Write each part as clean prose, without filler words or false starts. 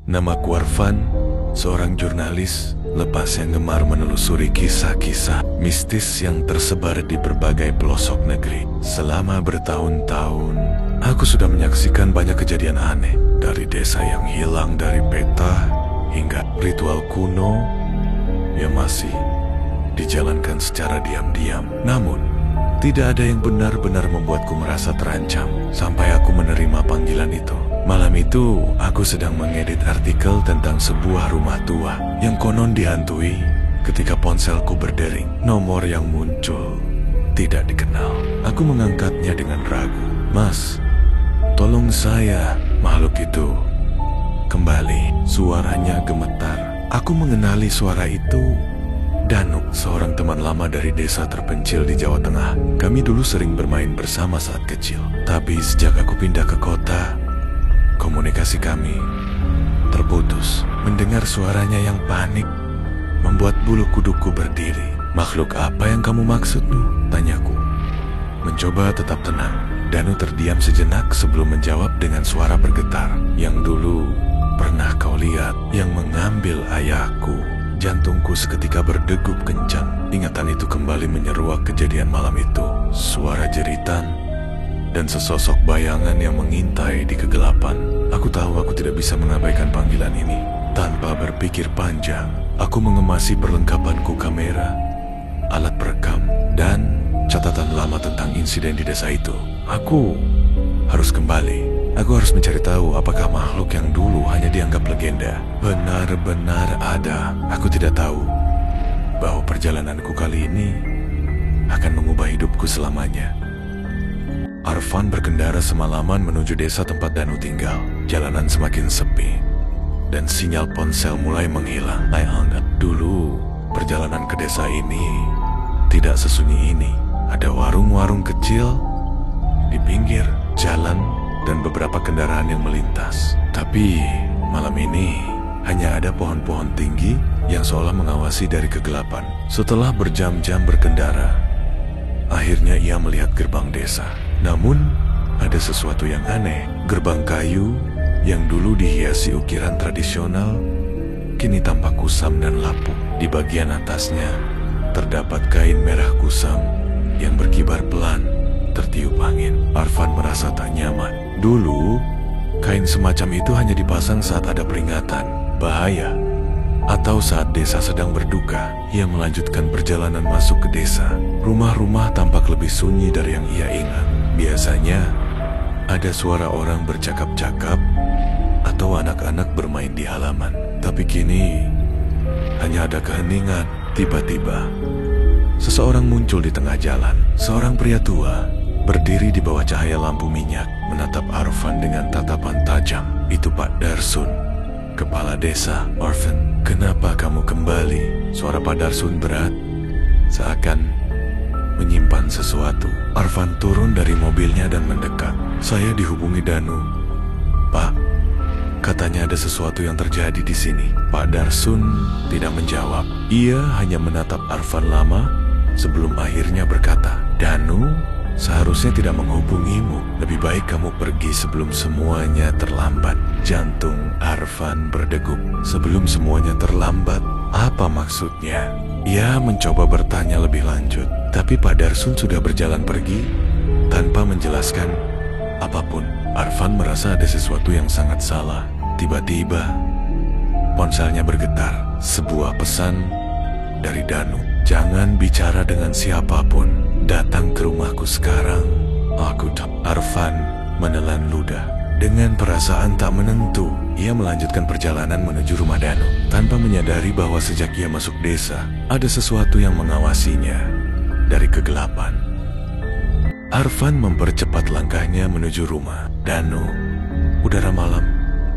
Namaku Arfan, seorang jurnalis lepas yang gemar menelusuri kisah-kisah mistis yang tersebar di berbagai pelosok negeri. Selama bertahun-tahun, aku sudah menyaksikan banyak kejadian aneh, dari desa yang hilang dari peta hingga ritual kuno yang masih dijalankan secara diam-diam. Namun, tidak ada yang benar-benar membuatku merasa terancam sampai aku menerima panggilan itu. Malam itu, aku sedang mengedit artikel tentang sebuah rumah tua yang konon dihantui ketika ponselku berdering. Nomor yang muncul tidak dikenal. Aku mengangkatnya dengan ragu. "Mas, tolong saya." Makhluk itu kembali. Suaranya gemetar. Aku mengenali suara itu. Danu, seorang teman lama dari desa terpencil di Jawa Tengah. Kami dulu sering bermain bersama saat kecil. Tapi sejak aku pindah ke kota, komunikasi kami terputus. Mendengar suaranya yang panik membuat bulu kuduku berdiri. "Makhluk apa yang kamu maksud, Nu?" tanyaku. Mencoba tetap tenang, Danu terdiam sejenak sebelum menjawab dengan suara bergetar. "Yang dulu pernah kau lihat, yang mengambil ayahku." Jantungku seketika berdegup kencang. Ingatan itu kembali menyeruak kejadian malam itu. Suara jeritan dan sesosok bayangan yang mengintai di kegelapan. Aku tahu aku tidak bisa mengabaikan panggilan ini. Tanpa berpikir panjang, aku mengemasi perlengkapanku, kamera, alat perekam, dan catatan lama tentang insiden di desa itu. Aku harus kembali. Aku harus mencari tahu apakah makhluk yang dulu hanya dianggap legenda benar-benar ada. Aku tidak tahu bahwa perjalananku kali ini akan mengubah hidupku selamanya. Arfan berkendara semalaman menuju desa tempat Danu tinggal. Jalanan semakin sepi dan sinyal ponsel mulai menghilang. Dulu perjalanan ke desa ini tidak sesunyi ini. Ada warung-warung kecil di pinggir jalan dan beberapa kendaraan yang melintas. Tapi malam ini hanya ada pohon-pohon tinggi yang seolah mengawasi dari kegelapan. Setelah berjam-jam berkendara, akhirnya ia melihat gerbang desa. Namun, ada sesuatu yang aneh. Gerbang kayu yang dulu dihiasi ukiran tradisional kini tampak kusam dan lapuk. Di bagian atasnya terdapat kain merah kusam yang berkibar pelan tertiup angin. Arfan merasa tak nyaman. Dulu, kain semacam itu hanya dipasang saat ada peringatan bahaya atau saat desa sedang berduka. Ia melanjutkan perjalanan masuk ke desa. Rumah-rumah tampak lebih sunyi dari yang ia ingat. Biasanya, ada suara orang bercakap-cakap atau anak-anak bermain di halaman. Tapi kini, hanya ada keheningan. Tiba-tiba, seseorang muncul di tengah jalan. Seorang pria tua berdiri di bawah cahaya lampu minyak, menatap Arfan dengan tatapan tajam. Itu Pak Darsun, kepala desa. "Arfan, kenapa kamu kembali?" Suara Pak Darsun berat, seakan menyimpan sesuatu. Arfan turun dari mobilnya dan mendekat. "Saya dihubungi Danu, Pak. Katanya ada sesuatu yang terjadi di sini." Pak Darsun tidak menjawab. Ia hanya menatap Arfan lama sebelum akhirnya berkata, "Danu seharusnya tidak menghubungimu. Lebih baik kamu pergi sebelum semuanya terlambat." Jantung Arfan berdegup. Sebelum semuanya terlambat, apa maksudnya? Ia mencoba bertanya lebih lanjut, tapi Pak Darsun sudah berjalan pergi tanpa menjelaskan apapun. Arfan merasa ada sesuatu yang sangat salah. Tiba-tiba, ponselnya bergetar. Sebuah pesan dari Danu. "Jangan bicara dengan siapapun. Datang ke rumahku sekarang." Arfan menelan ludah. Dengan perasaan tak menentu, ia melanjutkan perjalanan menuju rumah Danu. Tanpa menyadari bahwa sejak ia masuk desa, ada sesuatu yang mengawasinya dari kegelapan. Arfan mempercepat langkahnya menuju rumah Danu. Udara malam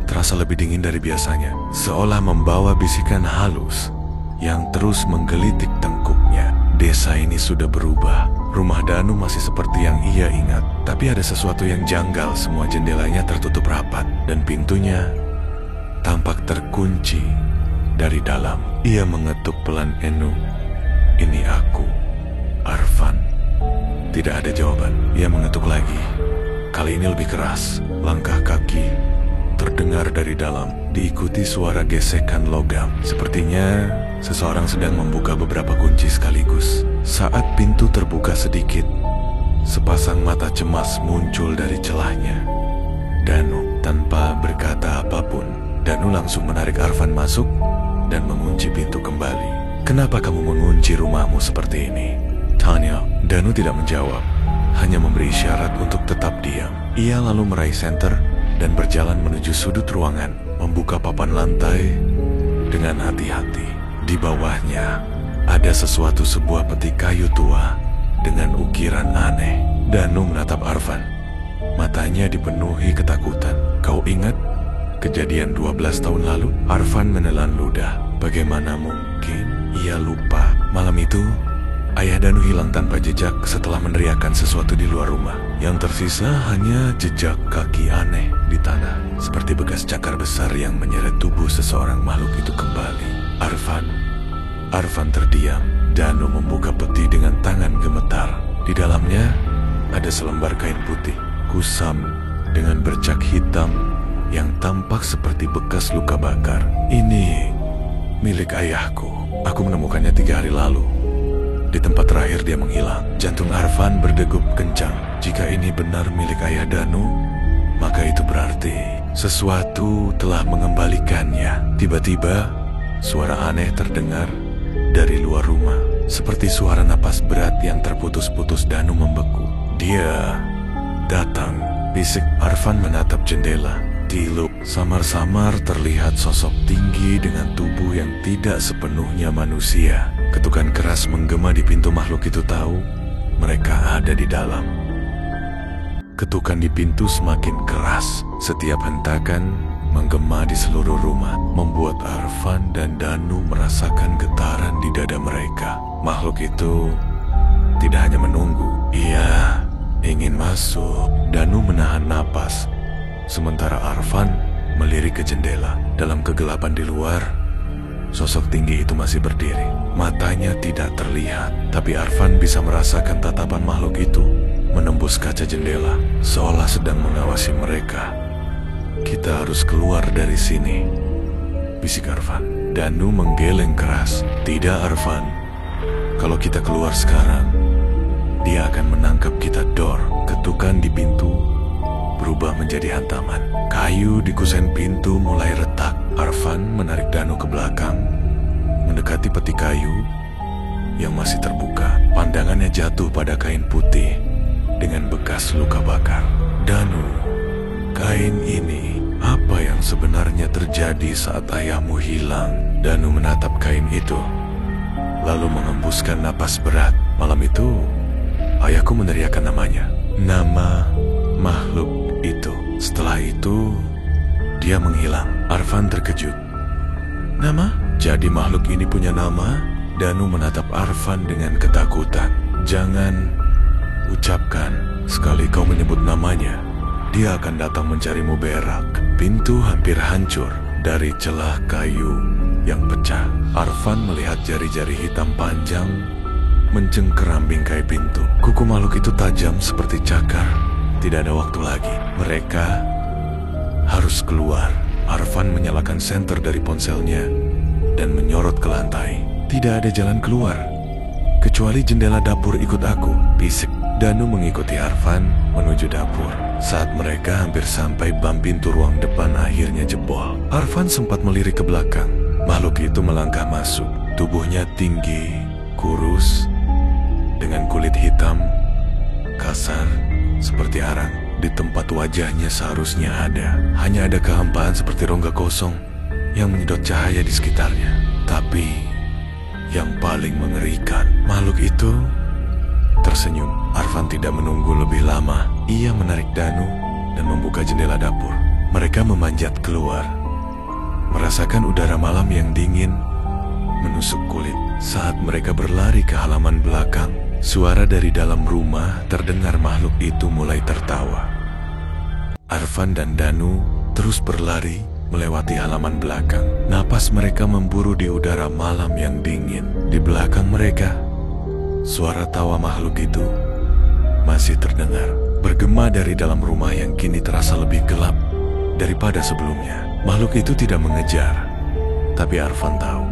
terasa lebih dingin dari biasanya, seolah membawa bisikan halus yang terus menggelitik tengkuknya. Desa ini sudah berubah. Rumah Danu masih seperti yang ia ingat, tapi ada sesuatu yang janggal. Semua jendelanya tertutup rapat dan pintunya tampak terkunci dari dalam. Ia mengetuk pelan, "Enu, ini aku, Arfan." Tidak ada jawaban. Ia mengetuk lagi. Kali ini lebih keras. Langkah kaki terdengar terdengar dari dalam, diikuti suara gesekan logam. Sepertinya seseorang sedang membuka beberapa kunci sekaligus. Saat pintu terbuka sedikit, sepasang mata cemas muncul dari celahnya. Danu tanpa berkata apapun, Danu langsung menarik Arfan masuk dan mengunci pintu kembali. "Kenapa kamu mengunci rumahmu seperti ini?" tanya. Danu tidak menjawab, hanya memberi isyarat untuk tetap diam. Ia lalu meraih senter dan berjalan menuju sudut ruangan, membuka papan lantai dengan hati-hati. Di bawahnya ada sebuah peti kayu tua dengan ukiran aneh. Danu menatap Arfan. Matanya dipenuhi ketakutan. "Kau ingat kejadian 12 tahun lalu?" Arfan menelan ludah. Bagaimana mungkin ia lupa? Malam itu ayah Danu hilang tanpa jejak setelah meneriakkan sesuatu di luar rumah. Yang tersisa hanya jejak kaki aneh di tanah, seperti bekas cakar besar yang menyeret tubuh seseorang makhluk itu kembali. Arfan terdiam. Danu membuka peti dengan tangan gemetar. Di dalamnya ada selembar kain putih, kusam dengan bercak hitam yang tampak seperti bekas luka bakar. "Ini milik ayahku. Aku menemukannya 3 hari lalu. Di tempat terakhir dia menghilang." Jantung Arfan berdegup kencang. Jika ini benar milik ayah Danu, maka itu berarti sesuatu telah mengembalikannya. Tiba-tiba suara aneh terdengar dari luar rumah, seperti suara napas berat yang terputus-putus. Danu membeku. "Dia datang," bisik. Arfan menatap jendela. Di loop samar-samar terlihat sosok tinggi dengan tubuh yang tidak sepenuhnya manusia. Ketukan keras menggema di pintu. Makhluk itu tahu mereka ada di dalam. Ketukan di pintu semakin keras. Setiap hentakan menggema di seluruh rumah, membuat Arfan dan Danu merasakan getaran di dada mereka. Makhluk itu tidak hanya menunggu, ia ingin masuk. Danu menahan napas, sementara Arfan melirik ke jendela. Dalam kegelapan di luar, sosok tinggi itu masih berdiri. Matanya tidak terlihat, tapi Arfan bisa merasakan tatapan makhluk itu menembus kaca jendela, seolah sedang mengawasi mereka. "Kita harus keluar dari sini," bisik Arfan. Danu menggeleng keras. "Tidak, Arfan. Kalau kita keluar sekarang, dia akan menangkap kita." Dor, ketukan di pintu berubah menjadi hantaman. Kayu di kusen pintu mulai retak. Arfan menarik Danu ke belakang, mendekati peti kayu yang masih terbuka. Pandangannya jatuh pada kain putih dengan bekas luka bakar. "Danu, kain ini, apa yang sebenarnya terjadi saat ayahmu hilang?" Danu menatap kain itu, lalu mengembuskan napas berat. "Malam itu, ayahku meneriakkan namanya. Nama makhluk itu. Setelah itu, dia menghilang." Arfan terkejut. "Nama? Jadi makhluk ini punya nama?" Danu menatap Arfan dengan ketakutan. "Jangan ucapkan. Sekali kau menyebut namanya, dia akan datang mencarimu berak." Pintu hampir hancur dari celah kayu yang pecah. Arfan melihat jari-jari hitam panjang mencengkeram bingkai pintu. Kuku makhluk itu tajam seperti cakar. Tidak ada waktu lagi. Mereka harus keluar. Arfan menyalakan senter dari ponselnya dan menyorot ke lantai. Tidak ada jalan keluar, kecuali jendela dapur. "Ikut aku," bisik. Danu mengikuti Arfan menuju dapur. Saat mereka hampir sampai, bam pintu ruang depan akhirnya jebol. Arfan sempat melirik ke belakang. Makhluk itu melangkah masuk. Tubuhnya tinggi, kurus, dengan kulit hitam, kasar, seperti arang. Di tempat wajahnya seharusnya ada, hanya ada kehampaan seperti rongga kosong yang menyedot cahaya di sekitarnya. Tapi yang paling mengerikan, makhluk itu tersenyum. Arfan tidak menunggu lebih lama. Ia menarik Danu dan membuka jendela dapur. Mereka memanjat keluar, merasakan udara malam yang dingin menusuk kulit. Saat mereka berlari ke halaman belakang, suara dari dalam rumah terdengar. Makhluk itu mulai tertawa. Arfan dan Danu terus berlari melewati halaman belakang. Napas mereka memburu di udara malam yang dingin. Di belakang mereka, suara tawa makhluk itu masih terdengar, bergema dari dalam rumah yang kini terasa lebih gelap daripada sebelumnya. Makhluk itu tidak mengejar, tapi Arfan tahu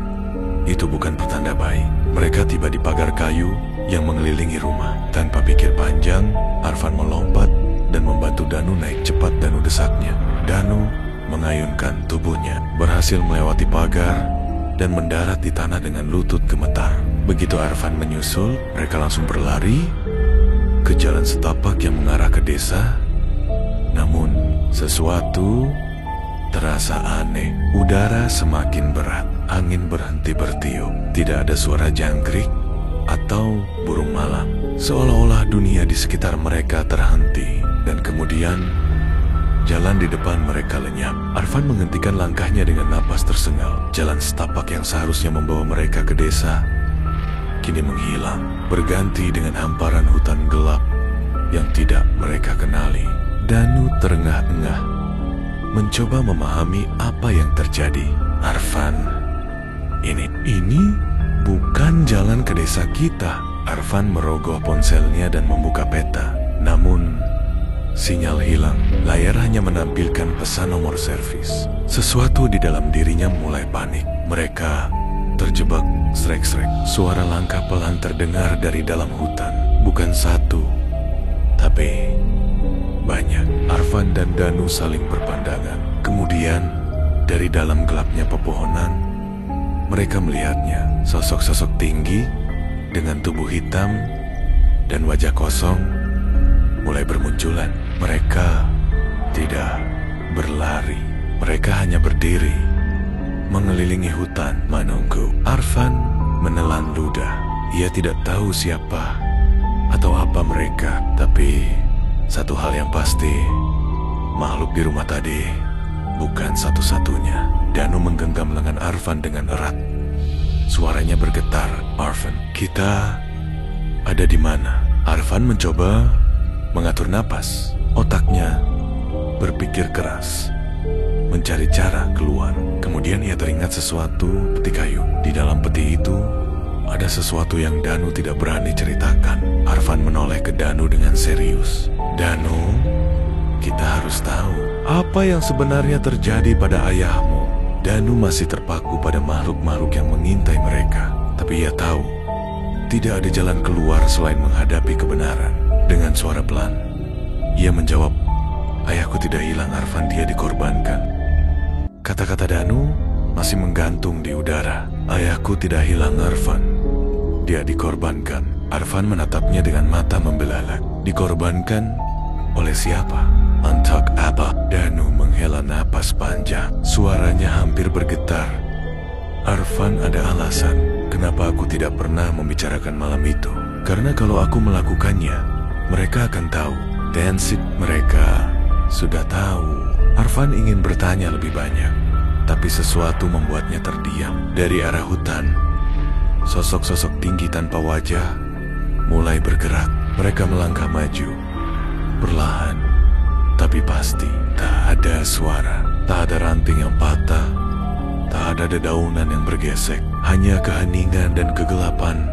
itu bukan pertanda baik. Mereka tiba di pagar kayu yang mengelilingi rumah. Tanpa pikir panjang, Arfan melompat dan membantu Danu naik cepat. Danu desaknya. Danu mengayunkan tubuhnya, berhasil melewati pagar dan mendarat di tanah dengan lutut gemetar. Begitu Arfan menyusul, mereka langsung berlari ke jalan setapak yang mengarah ke desa. Namun, sesuatu terasa aneh. Udara semakin berat, angin berhenti bertiup. Tidak ada suara jangkrik atau burung malam. Seolah-olah dunia di sekitar mereka terhenti. Dan kemudian, jalan di depan mereka lenyap. Arfan menghentikan langkahnya dengan napas tersengal. Jalan setapak yang seharusnya membawa mereka ke desa kini menghilang, berganti dengan hamparan hutan gelap yang tidak mereka kenali. Danu terengah-engah, mencoba memahami apa yang terjadi. Arfan, ini bukan jalan ke desa kita. Arfan merogoh ponselnya dan membuka peta. Namun, sinyal hilang. Layar hanya menampilkan pesan nomor servis. Sesuatu di dalam dirinya mulai panik. Mereka terjebak. Srek-srek. Suara langkah pelan terdengar dari dalam hutan. Bukan satu, tapi banyak. Arfan dan Danu saling berpandangan. Kemudian, dari dalam gelapnya pepohonan, mereka melihatnya. Sosok-sosok tinggi dengan tubuh hitam dan wajah kosong mulai bermunculan. Mereka tidak berlari. Mereka hanya berdiri, mengelilingi hutan, menunggu. Arfan menelan ludah. Ia tidak tahu siapa atau apa mereka. Tapi satu hal yang pasti, makhluk di rumah tadi bukan satu-satunya. Danu menggenggam lengan Arfan dengan erat. Suaranya bergetar. Arfan, kita ada di mana? Arfan mencoba mengatur napas. Otaknya berpikir keras, mencari cara keluar. Kemudian ia teringat sesuatu, peti kayu. Di dalam peti itu ada sesuatu yang Danu tidak berani ceritakan. Arfan menoleh ke Danu dengan serius. Danu, kita harus tahu apa yang sebenarnya terjadi pada ayahmu. Danu masih terpaku pada makhluk-makhluk yang mengintai mereka. Tapi ia tahu tidak ada jalan keluar selain menghadapi kebenaran. Dengan suara pelan, ia menjawab, ayahku tidak hilang Arfan, dia dikorbankan. Kata-kata Danu masih menggantung di udara. Ayahku tidak hilang Arfan, dia dikorbankan. Arfan menatapnya dengan mata membelalak. Dikorbankan oleh siapa? Untuk apa? Danu menghela napas panjang. Suaranya hampir bergetar. Arfan, ada alasan kenapa aku tidak pernah membicarakan malam itu. Karena kalau aku melakukannya, mereka akan tahu. Densik mereka sudah tahu. Arfan ingin bertanya lebih banyak, tapi sesuatu membuatnya terdiam. Dari arah hutan, sosok-sosok tinggi tanpa wajah mulai bergerak. Mereka melangkah maju, perlahan, tapi pasti. Tak ada suara, tak ada ranting yang patah, tak ada dedaunan yang bergesek. Hanya keheningan dan kegelapan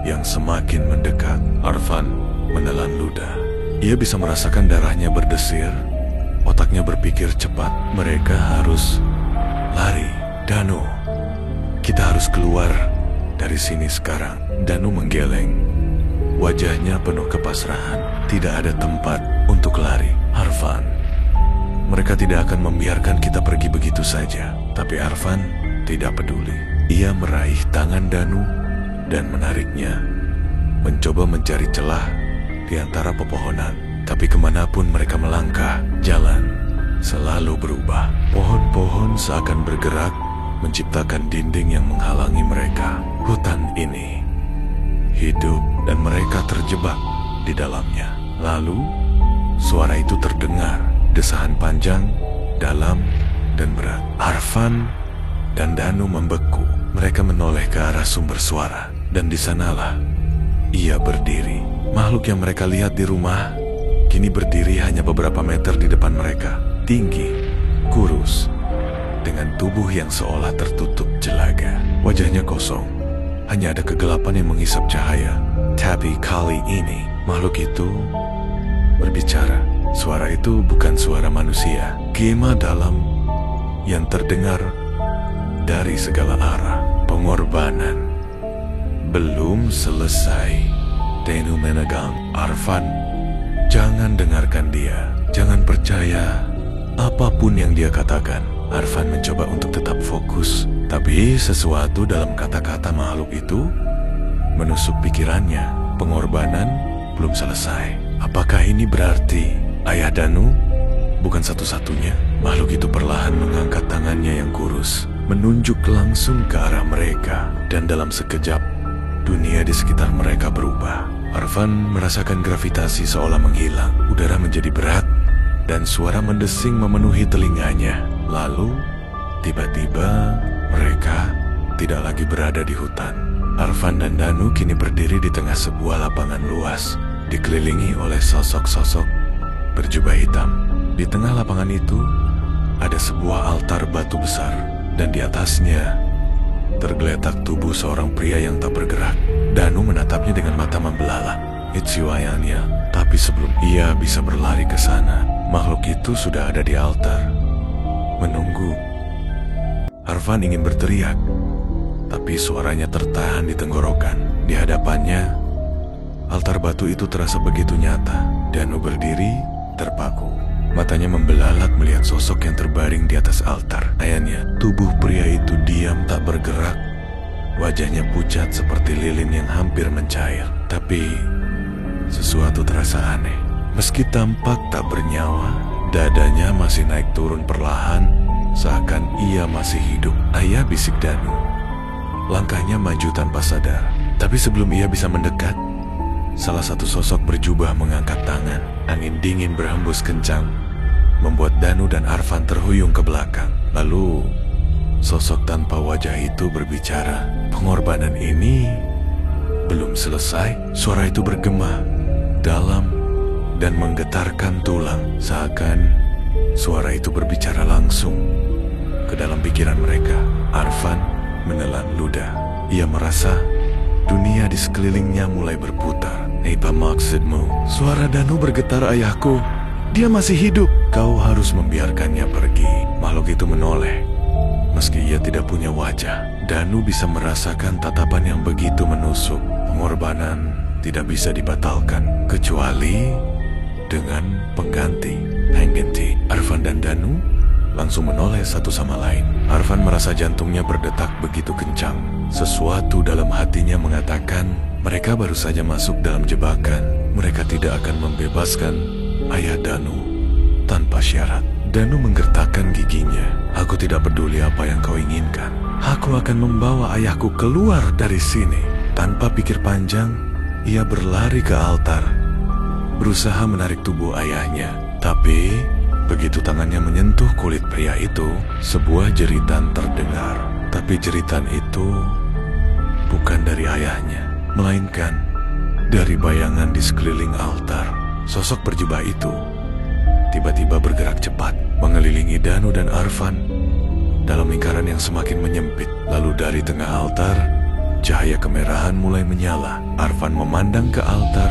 yang semakin mendekat. Arfan menelan ludah. Ia bisa merasakan darahnya berdesir. Otaknya berpikir cepat. Mereka harus lari. Danu, kita harus keluar dari sini sekarang. Danu menggeleng. Wajahnya penuh kepasrahan. Tidak ada tempat untuk lari. Arfan, mereka tidak akan membiarkan kita pergi begitu saja. Tapi Arfan tidak peduli. Ia meraih tangan Danu dan menariknya, mencoba mencari celah di antara pepohonan. Tapi kemanapun mereka melangkah, jalan selalu berubah. Pohon-pohon seakan bergerak, menciptakan dinding yang menghalangi mereka. Hutan ini hidup dan mereka terjebak di dalamnya. Lalu, suara itu terdengar, desahan panjang, dalam, dan berat. Arfan dan Danu membeku. Mereka menoleh ke arah sumber suara, dan di sanalah ia berdiri. Makhluk yang mereka lihat di rumah kini berdiri hanya beberapa meter di depan mereka. Tinggi, kurus, dengan tubuh yang seolah tertutup jelaga. Wajahnya kosong, hanya ada kegelapan yang menghisap cahaya. Tapi kali ini, makhluk itu berbicara. Suara itu bukan suara manusia. gema dalam yang terdengar dari segala arah. Pengorbanan belum selesai. Danu menegang. Arfan, jangan dengarkan dia. Jangan percaya apapun yang dia katakan. Arfan mencoba untuk tetap fokus, tapi sesuatu dalam kata-kata makhluk itu menusuk pikirannya. Pengorbanan belum selesai. Apakah ini berarti ayah Danu bukan satu-satunya? Makhluk itu perlahan mengangkat tangannya yang kurus, menunjuk langsung ke arah mereka, dan dalam sekejap, dunia di sekitar mereka berubah. Arfan merasakan gravitasi seolah menghilang, udara menjadi berat, dan suara mendesing memenuhi telinganya. Lalu, tiba-tiba mereka tidak lagi berada di hutan. Arfan dan Danu kini berdiri di tengah sebuah lapangan luas, dikelilingi oleh sosok-sosok berjubah hitam. Di tengah lapangan itu, ada sebuah altar batu besar, dan di atasnya tergeletak tubuh seorang pria yang tak bergerak. Danu menatapnya dengan mata membelalak. It's you, ayahnya. Tapi sebelum ia bisa berlari ke sana, makhluk itu sudah ada di altar, menunggu. Arfan ingin berteriak, tapi suaranya tertahan di tenggorokan. Di hadapannya, altar batu itu terasa begitu nyata. Danu berdiri, terpaku. Matanya membelalak melihat sosok yang terbaring di atas altar. Ayahnya, tubuh pria itu diam tak bergerak. Wajahnya pucat seperti lilin yang hampir mencair. Tapi sesuatu terasa aneh. Meski tampak tak bernyawa, dadanya masih naik turun perlahan, seakan ia masih hidup. Ayah, bisik Danu. Langkahnya maju tanpa sadar. Tapi sebelum ia bisa mendekat, salah satu sosok berjubah mengangkat tangan. Angin dingin berhembus kencang, membuat Danu dan Arfan terhuyung ke belakang. Lalu, sosok tanpa wajah itu berbicara. Pengorbanan ini belum selesai. Suara itu bergema, dalam, dan menggetarkan tulang. Seakan suara itu berbicara langsung ke dalam pikiran mereka. Arfan menelan ludah. Ia merasa dunia di sekelilingnya mulai berputar. Apa maksudmu? Suara Danu bergetar, ayahku. Dia masih hidup. Kau harus membiarkannya pergi. Makhluk itu menoleh. Meski ia tidak punya wajah, Danu bisa merasakan tatapan yang begitu menusuk. Pengorbanan tidak bisa dibatalkan, kecuali dengan pengganti. Pengganti. Arfan dan Danu langsung menoleh satu sama lain. Arfan merasa jantungnya berdetak begitu kencang. Sesuatu dalam hatinya mengatakan mereka baru saja masuk dalam jebakan. Mereka tidak akan membebaskan ayah Danu tanpa syarat. Danu menggertakkan giginya. Aku tidak peduli apa yang kau inginkan. Aku akan membawa ayahku keluar dari sini. Tanpa pikir panjang, ia berlari ke altar, berusaha menarik tubuh ayahnya. Tapi begitu tangannya menyentuh kulit pria itu, sebuah jeritan terdengar. Tapi jeritan itu bukan dari ayahnya, melainkan dari bayangan di sekeliling altar. Sosok berjubah itu tiba-tiba bergerak cepat, mengelilingi Danu dan Arfan dalam lingkaran yang semakin menyempit. Lalu dari tengah altar, cahaya kemerahan mulai menyala. Arfan memandang ke altar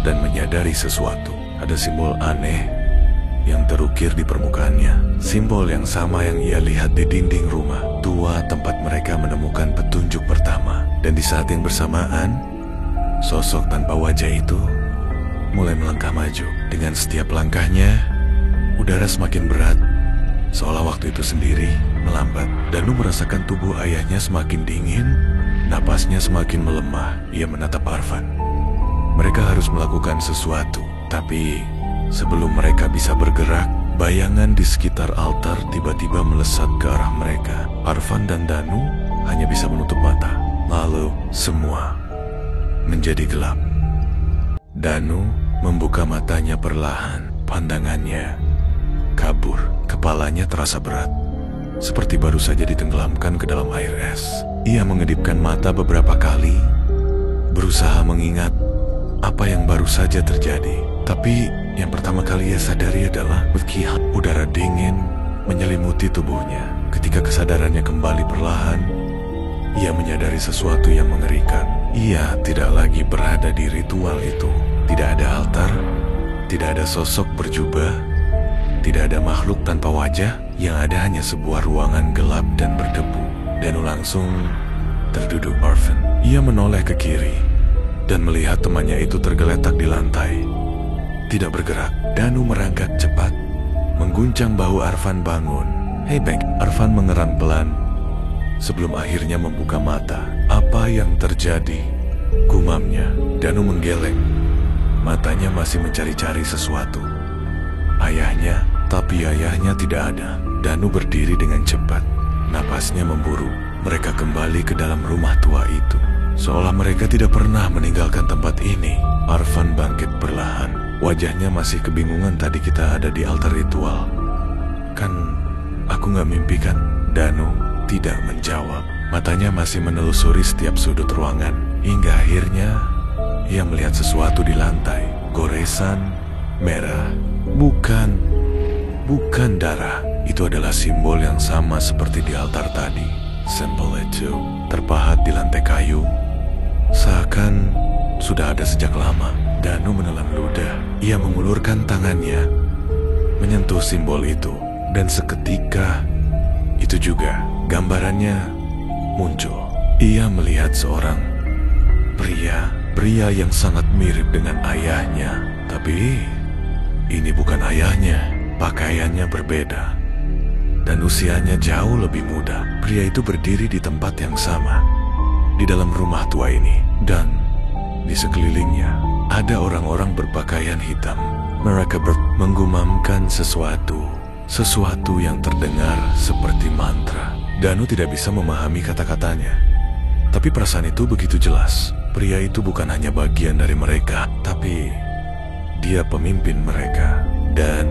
dan menyadari sesuatu. Ada simbol aneh yang terukir di permukaannya. Simbol yang sama yang ia lihat di dinding rumah tua tempat mereka menemukan petunjuk pertama. Dan di saat yang bersamaan, sosok tanpa wajah itu mulai melangkah maju. Dengan setiap langkahnya, udara semakin berat, seolah waktu itu sendiri melambat. Danu merasakan tubuh ayahnya semakin dingin, napasnya semakin melemah. Ia menatap Arfan. Mereka harus melakukan sesuatu, tapi sebelum mereka bisa bergerak, bayangan di sekitar altar tiba-tiba melesat ke arah mereka. Arfan dan Danu hanya bisa menutup mata. Lalu semua menjadi gelap. Danu membuka matanya perlahan. Pandangannya kabur. Kepalanya terasa berat, seperti baru saja ditenggelamkan ke dalam air es. Ia mengedipkan mata beberapa kali, berusaha mengingat apa yang baru saja terjadi. Tapi yang pertama kali ia sadari adalah meski udara dingin menyelimuti tubuhnya. Ketika kesadarannya kembali perlahan, ia menyadari sesuatu yang mengerikan. Ia tidak lagi berada di ritual itu. Tidak ada altar, tidak ada sosok berjubah, Tidak ada makhluk tanpa wajah, yang ada hanya sebuah ruangan gelap dan berdebu. Danu langsung terduduk. Arvan, ia menoleh ke kiri dan melihat temannya itu tergeletak di lantai, tidak bergerak. Danu merangkak cepat, mengguncang bahu Arvan bangun. "Hei Bank," Arvan mengerang pelan sebelum akhirnya membuka mata. "Apa yang terjadi?" gumamnya. Danu menggeleng, matanya masih mencari-cari sesuatu. Ayahnya, tapi ayahnya tidak ada. Danu berdiri dengan cepat, napasnya memburu. Mereka kembali ke dalam rumah tua itu, seolah mereka tidak pernah meninggalkan tempat ini. Arvan bangkit perlahan, wajahnya masih kebingungan. "Tadi kita ada di altar ritual. Kan aku nggak mimpi kan?" Danu tidak menjawab. Matanya masih menelusuri setiap sudut ruangan, hingga akhirnya ia melihat sesuatu di lantai. Goresan merah. Bukan darah. Itu adalah simbol yang sama seperti di altar tadi. Simbol itu terpahat di lantai kayu, seakan sudah ada sejak lama. Danu menelan ludah. Ia mengulurkan tangannya, menyentuh simbol itu, dan seketika itu juga gambarannya muncul. Ia melihat seorang pria yang sangat mirip dengan ayahnya. Tapi ini bukan ayahnya. Pakaiannya berbeda dan usianya jauh lebih muda. Pria itu berdiri di tempat yang sama di dalam rumah tua ini, dan di sekelilingnya ada orang-orang berpakaian hitam. Mereka menggumamkan sesuatu yang terdengar seperti mantra. Danu tidak bisa memahami kata-katanya, tapi perasaan itu begitu jelas. Pria itu bukan hanya bagian dari mereka, tapi dia pemimpin mereka. Dan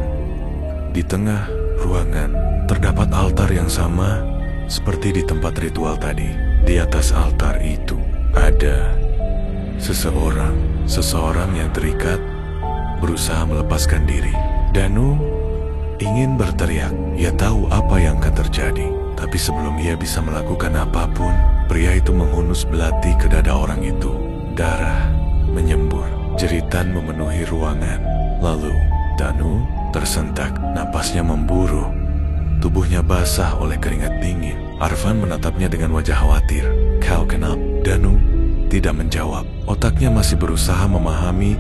di tengah ruangan terdapat altar yang sama seperti di tempat ritual tadi. Di atas altar itu ada seseorang yang terikat, berusaha melepaskan diri. Danu ingin berteriak. Ia tahu apa yang akan terjadi, tapi sebelum ia bisa melakukan apapun, pria itu menghunus belati ke dada orang itu. Darah menyembur, jeritan memenuhi ruangan. Lalu Danu tersentak, napasnya memburu, tubuhnya basah oleh keringat dingin. Arvan menatapnya dengan wajah khawatir. "Kau kenapa?" Danu tidak menjawab. Otaknya masih berusaha memahami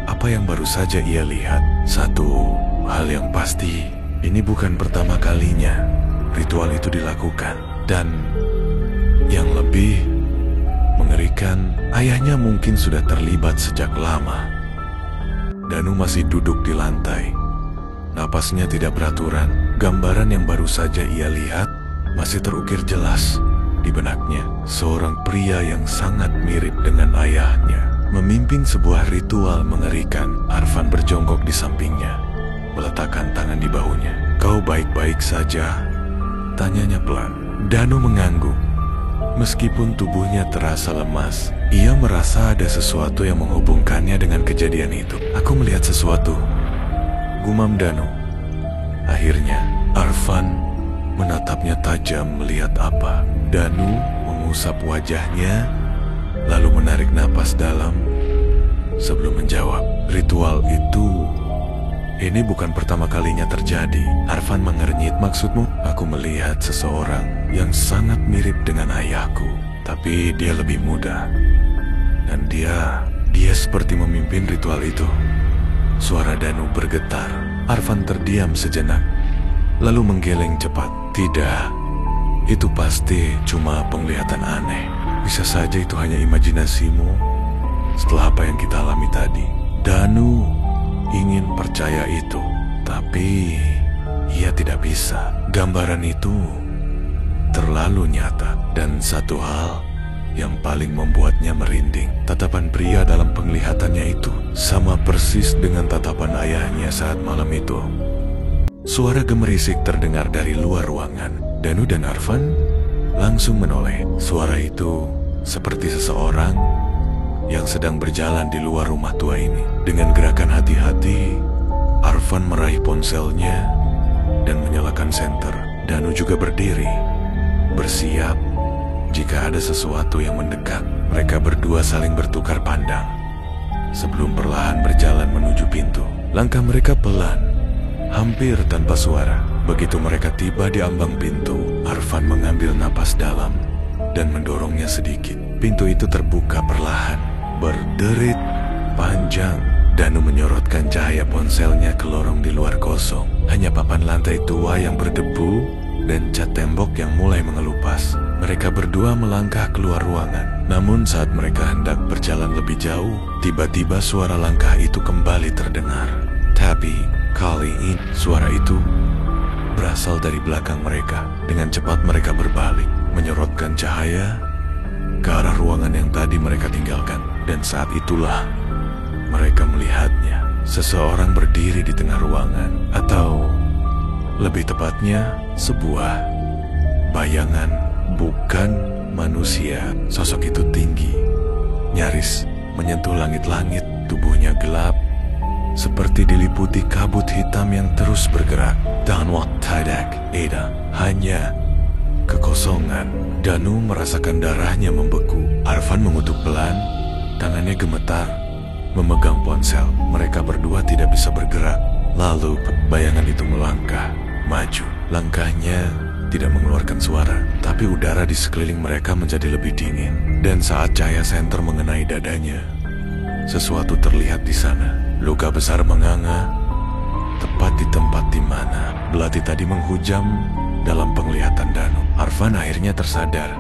apa yang baru saja ia lihat. Satu hal yang pasti, ini bukan pertama kalinya ritual itu dilakukan. Dan yang lebih mengerikan, ayahnya mungkin sudah terlibat sejak lama. Danu masih duduk di lantai, napasnya tidak beraturan. Gambaran yang baru saja ia lihat masih terukir jelas di benaknya. Seorang pria yang sangat mirip dengan ayahnya memimpin sebuah ritual mengerikan. Arvan berjongkok di sampingnya, meletakkan tangan di bahunya. "Kau baik-baik saja?" tanyanya pelan. Danu mengangguk. Meskipun tubuhnya terasa lemas, ia merasa ada sesuatu yang menghubungkannya dengan kejadian itu. "Aku melihat sesuatu," gumam Danu. Akhirnya Arvan menatapnya tajam. "Melihat apa?" Danu mengusap wajahnya, lalu menarik napas dalam sebelum menjawab. "Ritual itu, ini bukan pertama kalinya terjadi." Arvan mengernyit. "Maksudmu?" "Aku melihat seseorang yang sangat mirip dengan ayahku, tapi dia lebih muda. Dan dia seperti memimpin ritual itu." Suara Danu bergetar. Arvan terdiam sejenak, lalu menggeleng cepat. "Tidak, itu pasti cuma penglihatan aneh. Bisa saja itu hanya imajinasimu setelah apa yang kita alami tadi." Danu ingin percaya itu, tapi ia tidak bisa. Gambaran itu terlalu nyata. Dan satu hal yang paling membuatnya merinding, tatapan pria dalam penglihatannya itu sama persis dengan tatapan ayahnya saat malam itu. Suara gemerisik terdengar dari luar ruangan. Danu dan Arvan langsung menoleh. Suara itu seperti seseorang yang sedang berjalan di luar rumah tua ini. Dengan gerakan hati-hati, Arvan meraih ponselnya dan menyalakan senter. Danu juga berdiri, bersiap jika ada sesuatu yang mendekat. Mereka berdua saling bertukar pandang sebelum perlahan berjalan menuju pintu. Langkah mereka pelan, hampir tanpa suara. Begitu mereka tiba di ambang pintu, Arfan mengambil napas dalam dan mendorongnya sedikit. Pintu itu terbuka perlahan, berderit panjang. Danu menyorotkan cahaya ponselnya ke lorong di luar kosong. Hanya papan lantai tua yang berdebu dan cat tembok yang mulai mengelupas. Mereka berdua melangkah keluar ruangan. Namun saat mereka hendak berjalan lebih jauh, tiba-tiba suara langkah itu kembali terdengar. Tapi kali ini suara itu berasal dari belakang mereka. Dengan cepat mereka berbalik, menyorotkan cahaya ke arah ruangan yang tadi mereka tinggalkan. Dan saat itulah mereka melihatnya. Seseorang berdiri di tengah ruangan, atau lebih tepatnya sebuah bayangan, bukan manusia. Sosok itu tinggi, nyaris menyentuh langit-langit. Tubuhnya gelap, seperti diliputi kabut hitam yang terus bergerak. Danwat Tidak Ada, hanya kekosongan. Danu merasakan darahnya membeku. Arfan mengutuk pelan, tangannya gemetar memegang ponsel. Mereka berdua tidak bisa bergerak. Lalu bayangan itu melangkah maju. Langkahnya tidak mengeluarkan suara, tapi udara di sekeliling mereka menjadi lebih dingin. Dan saat cahaya senter mengenai dadanya, sesuatu terlihat di sana. Luka besar menganga tepat di tempat di mana belati tadi menghujam dalam penglihatan Danu. Arfan akhirnya tersadar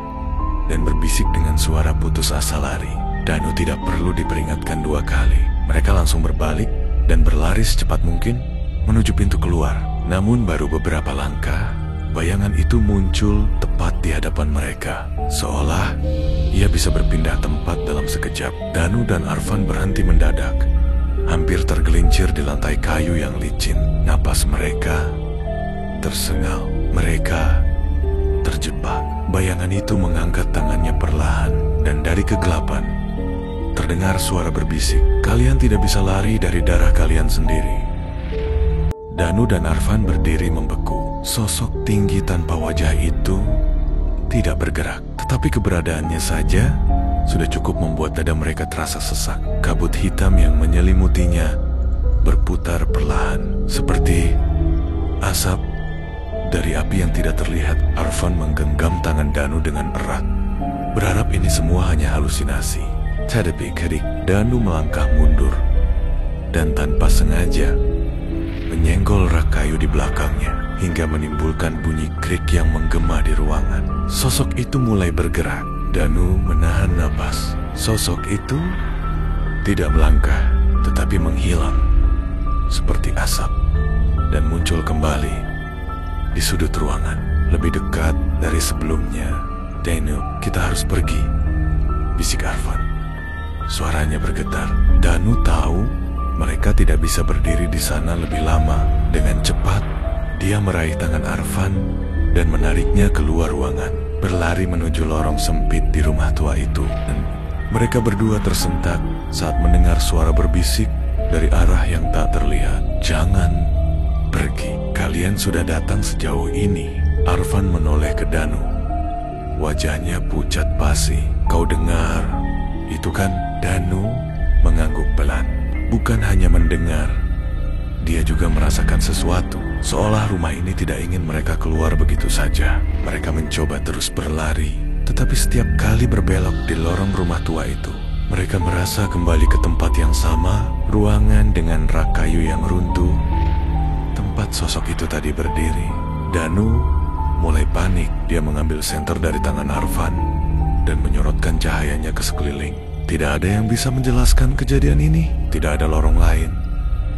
dan berbisik dengan suara putus asa lari. Danu tidak perlu diperingatkan dua kali. Mereka langsung berbalik dan berlari secepat mungkin menuju pintu keluar. Namun baru beberapa langkah, bayangan itu muncul tepat di hadapan mereka. Seolah ia bisa berpindah tempat dalam sekejap. Danu dan Arfan berhenti mendadak, hampir tergelincir di lantai kayu yang licin. Napas mereka tersengal. Mereka terjebak. Bayangan itu mengangkat tangannya perlahan, dan dari kegelapan terdengar suara berbisik, "Kalian tidak bisa lari dari darah kalian sendiri." Danu dan Arfan berdiri membeku. Sosok tinggi tanpa wajah itu tidak bergerak, tetapi keberadaannya saja sudah cukup membuat dada mereka terasa sesak. Kabut hitam yang menyelimutinya berputar perlahan, seperti asap dari api yang tidak terlihat. Arfan menggenggam tangan Danu dengan erat, berharap ini semua hanya halusinasi. Tetapi ketika Danu melangkah mundur dan tanpa sengaja menyenggol rak kayu di belakangnya hingga menimbulkan bunyi krik yang menggema di ruangan. Sosok itu mulai bergerak. Danu menahan napas. Sosok itu tidak melangkah, tetapi menghilang seperti asap dan muncul kembali di sudut ruangan, lebih dekat dari sebelumnya. "Danu, kita harus pergi," bisik Arfan. Suaranya bergetar. Danu tahu mereka tidak bisa berdiri di sana lebih lama. Dengan cepat, dia meraih tangan Arfan dan menariknya keluar ruangan, berlari menuju lorong sempit di rumah tua itu. Dan mereka berdua tersentak saat mendengar suara berbisik dari arah yang tak terlihat. "Jangan pergi. Kalian sudah datang sejauh ini." Arfan menoleh ke Danu. Wajahnya pucat pasi. "Kau dengar itu kan?" Danu mengangguk pelan. Bukan hanya mendengar, dia juga merasakan sesuatu. Seolah rumah ini tidak ingin mereka keluar begitu saja. Mereka mencoba terus berlari, tetapi setiap kali berbelok di lorong rumah tua itu, mereka merasa kembali ke tempat yang sama, ruangan dengan rak kayu yang runtuh, tempat sosok itu tadi berdiri. Danu mulai panik. Dia mengambil senter dari tangan Arfan dan menyorotkan cahayanya ke sekeliling. Tidak ada yang bisa menjelaskan kejadian ini. Tidak ada lorong lain,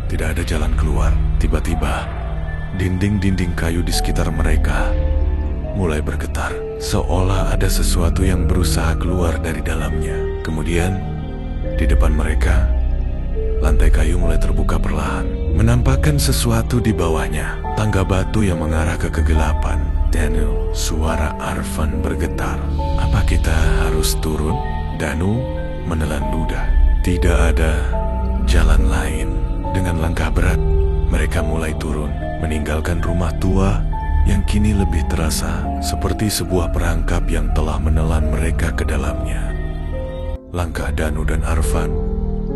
tidak ada jalan keluar. Tiba-tiba, dinding-dinding kayu di sekitar mereka mulai bergetar, seolah ada sesuatu yang berusaha keluar dari dalamnya. Kemudian, di depan mereka, lantai kayu mulai terbuka perlahan, menampakkan sesuatu di bawahnya. Tangga batu yang mengarah ke kegelapan. "Danu," suara Arfan bergetar. "Apa kita harus turun?" Danu menelan ludah. Tidak ada jalan lain. Dengan langkah berat, mereka mulai turun, meninggalkan rumah tua yang kini lebih terasa seperti sebuah perangkap yang telah menelan mereka ke dalamnya. Langkah Danu dan Arfan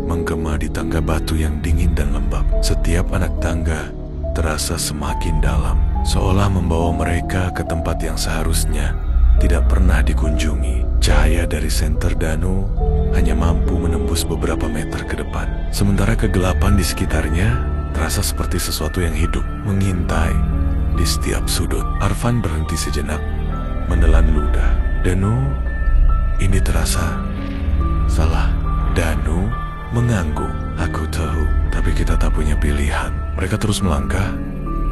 menggema di tangga batu yang dingin dan lembab. Setiap anak tangga terasa semakin dalam, seolah membawa mereka ke tempat yang seharusnya tidak pernah dikunjungi. Cahaya dari senter Danu hanya mampu menembus beberapa meter ke depan, sementara kegelapan di sekitarnya terasa seperti sesuatu yang hidup, mengintai di setiap sudut. Arfan berhenti sejenak, menelan ludah. Danu, ini terasa salah. Danu mengangguk. Aku tahu, tapi kita tak punya pilihan. Mereka terus melangkah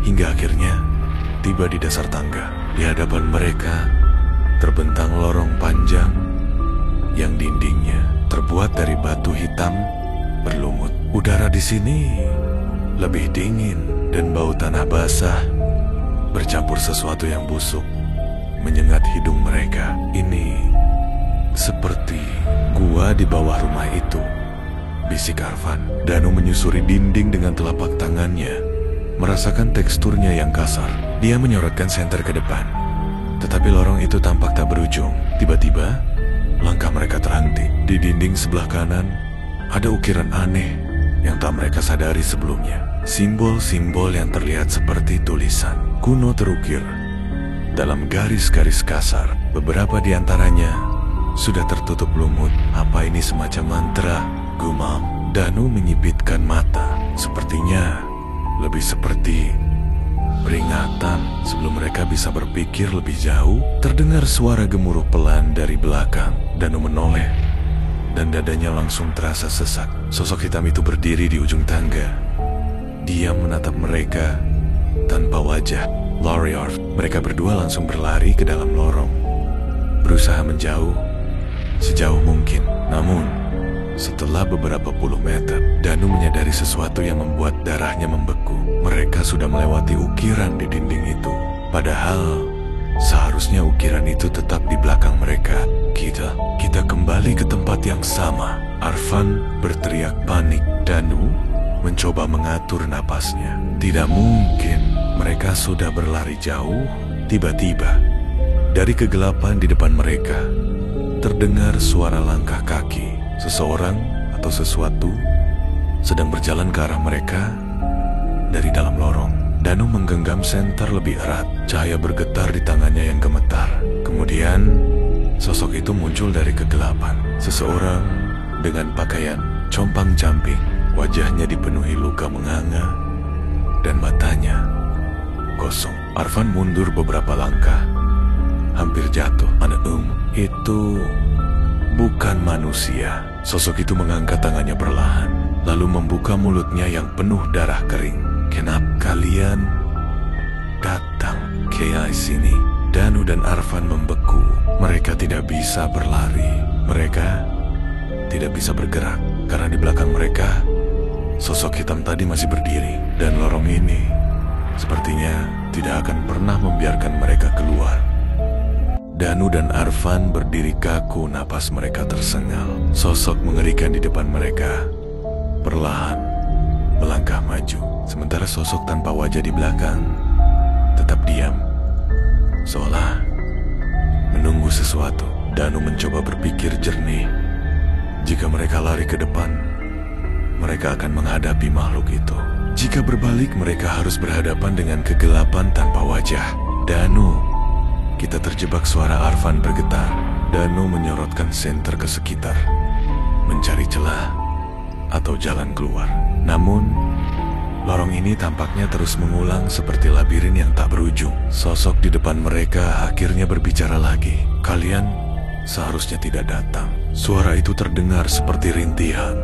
hingga akhirnya tiba di dasar tangga. Di hadapan mereka terbentang lorong panjang yang dindingnya terbuat dari batu hitam berlumut. Udara di sini lebih dingin dan bau tanah basah bercampur sesuatu yang busuk menyengat hidung mereka. Ini seperti gua di bawah rumah itu, bisik Arfan. Danu menyusuri dinding dengan telapak tangannya, merasakan teksturnya yang kasar. Dia menyorotkan senter ke depan, tetapi lorong itu tampak tak berujung. Tiba-tiba, langkah mereka terhenti. Di dinding sebelah kanan, ada ukiran aneh yang tak mereka sadari sebelumnya. Simbol-simbol yang terlihat seperti tulisan kuno terukir dalam garis-garis kasar. Beberapa di antaranya sudah tertutup lumut. Apa ini semacam mantra? Gumam. Danu menyipitkan mata. Sepertinya lebih seperti peringatan. Sebelum mereka bisa berpikir lebih jauh, terdengar suara gemuruh pelan dari belakang. Danu menoleh dan dadanya langsung terasa sesak. Sosok hitam itu berdiri di ujung tangga. Dia menatap mereka tanpa wajah. Loriarf. Mereka berdua langsung berlari ke dalam lorong, berusaha menjauh sejauh mungkin. Namun, setelah beberapa puluh meter, Danu menyadari sesuatu yang membuat darahnya membeku. Mereka sudah melewati ukiran di dinding itu. Padahal, seharusnya ukiran itu tetap di belakang mereka. Kita kembali ke tempat yang sama. Arfan berteriak panik. Danu mencoba mengatur napasnya. Tidak mungkin mereka sudah berlari jauh. Tiba-tiba, dari kegelapan di depan mereka, terdengar suara langkah kaki. Seseorang atau sesuatu sedang berjalan ke arah mereka dari dalam lorong. Danu menggenggam senter lebih erat. Cahaya bergetar di tangannya yang gemetar. Kemudian, sosok itu muncul dari kegelapan. Seseorang dengan pakaian compang-camping. Wajahnya dipenuhi luka menganga dan matanya kosong. Arfan mundur beberapa langkah, hampir jatuh. Itu bukan manusia. Sosok itu mengangkat tangannya perlahan, lalu membuka mulutnya yang penuh darah kering. Kenapa kalian datang ke sini? Danu dan Arfan membeku. Mereka tidak bisa berlari. Mereka tidak bisa bergerak karena di belakang mereka sosok hitam tadi masih berdiri. Dan lorong ini sepertinya tidak akan pernah membiarkan mereka keluar. Danu dan Arfan berdiri kaku, napas mereka tersengal. Sosok mengerikan di depan mereka perlahan melangkah maju, sementara sosok tanpa wajah di belakang tetap diam, seolah menunggu sesuatu. Danu mencoba berpikir jernih. Jika mereka lari ke depan, mereka akan menghadapi makhluk itu. Jika berbalik, mereka harus berhadapan dengan kegelapan tanpa wajah. Danu, kita terjebak. Suara Arfan bergetar. Danu menyorotkan senter ke sekitar, mencari celah atau jalan keluar. Namun, lorong ini tampaknya terus mengulang seperti labirin yang tak berujung. Sosok di depan mereka akhirnya berbicara lagi. Kalian seharusnya tidak datang. Suara itu terdengar seperti rintihan,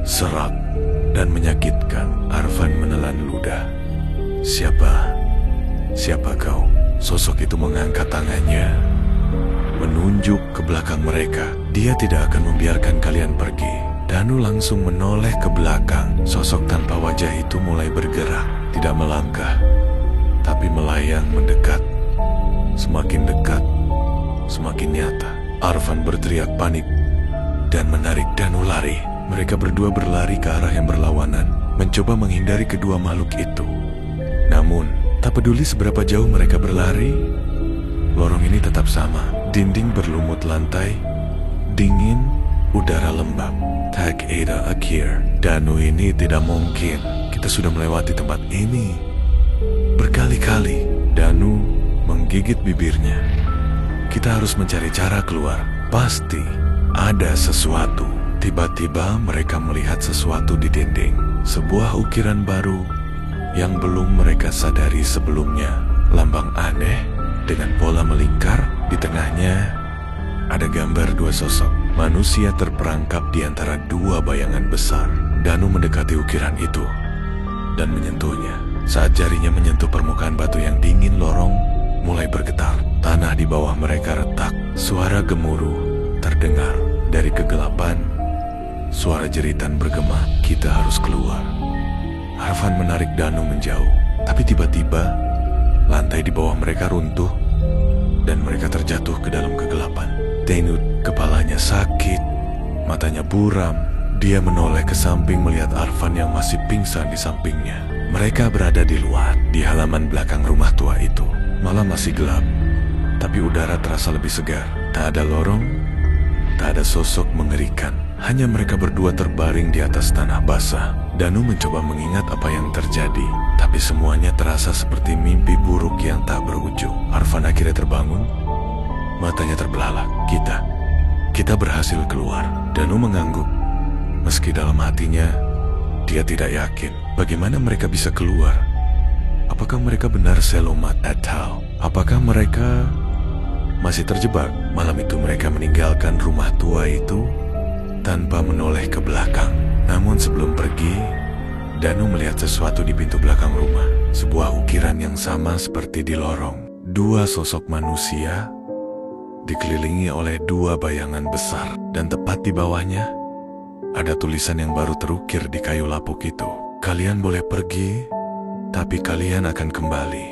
serak, dan menyakitkan. Arfan menelan ludah. Siapa kau? Sosok itu mengangkat tangannya, menunjuk ke belakang mereka. Dia tidak akan membiarkan kalian pergi. Danu langsung menoleh ke belakang. Sosok tanpa wajah itu mulai bergerak. Tidak melangkah, tapi melayang mendekat. Semakin dekat, semakin nyata. Arfan berteriak panik dan menarik Danu lari. Mereka berdua berlari ke arah yang berlawanan, mencoba menghindari kedua makhluk itu. Namun, tak peduli seberapa jauh mereka berlari, lorong ini tetap sama. Dinding berlumut lantai, dingin, udara lembab. Tag Ada Akir. Danu, ini tidak mungkin. Kita sudah melewati tempat ini Berkali-kali Danu menggigit bibirnya. Kita harus mencari cara keluar. Pasti ada sesuatu. Tiba-tiba mereka melihat sesuatu di dinding. Sebuah ukiran baru yang belum mereka sadari sebelumnya. Lambang aneh dengan pola melingkar. Di tengahnya ada gambar dua sosok manusia terperangkap di antara dua bayangan besar. Danu mendekati ukiran itu dan menyentuhnya. Saat jarinya menyentuh permukaan batu yang dingin, lorong mulai bergetar. Tanah di bawah mereka retak. Suara gemuruh terdengar dari kegelapan. Suara jeritan bergema. Kita harus keluar. Arfan menarik Danu menjauh. Tapi tiba-tiba lantai di bawah mereka runtuh dan mereka terjatuh ke dalam kegelapan. Danu kepalanya sakit, matanya buram. Dia menoleh ke samping melihat Arfan yang masih pingsan di sampingnya. Mereka berada di luar, di halaman belakang rumah tua itu. Malam masih gelap, tapi udara terasa lebih segar. Tak ada lorong, tak ada sosok mengerikan. Hanya mereka berdua terbaring di atas tanah basah. Danu mencoba mengingat apa yang terjadi, tapi semuanya terasa seperti mimpi buruk yang tak berujung. Arfan akhirnya terbangun, matanya terbelalak. Kita berhasil keluar. Danu mengangguk, meski dalam hatinya dia tidak yakin bagaimana mereka bisa keluar. Apakah mereka benar Selomat atau apakah mereka masih terjebak? Malam itu mereka meninggalkan rumah tua itu tanpa menoleh ke belakang. Namun sebelum pergi, Danu melihat sesuatu di pintu belakang rumah. Sebuah ukiran yang sama seperti di lorong. Dua sosok manusia dikelilingi oleh dua bayangan besar, dan tepat di bawahnya ada tulisan yang baru terukir di kayu lapuk itu. Kalian boleh pergi, tapi kalian akan kembali.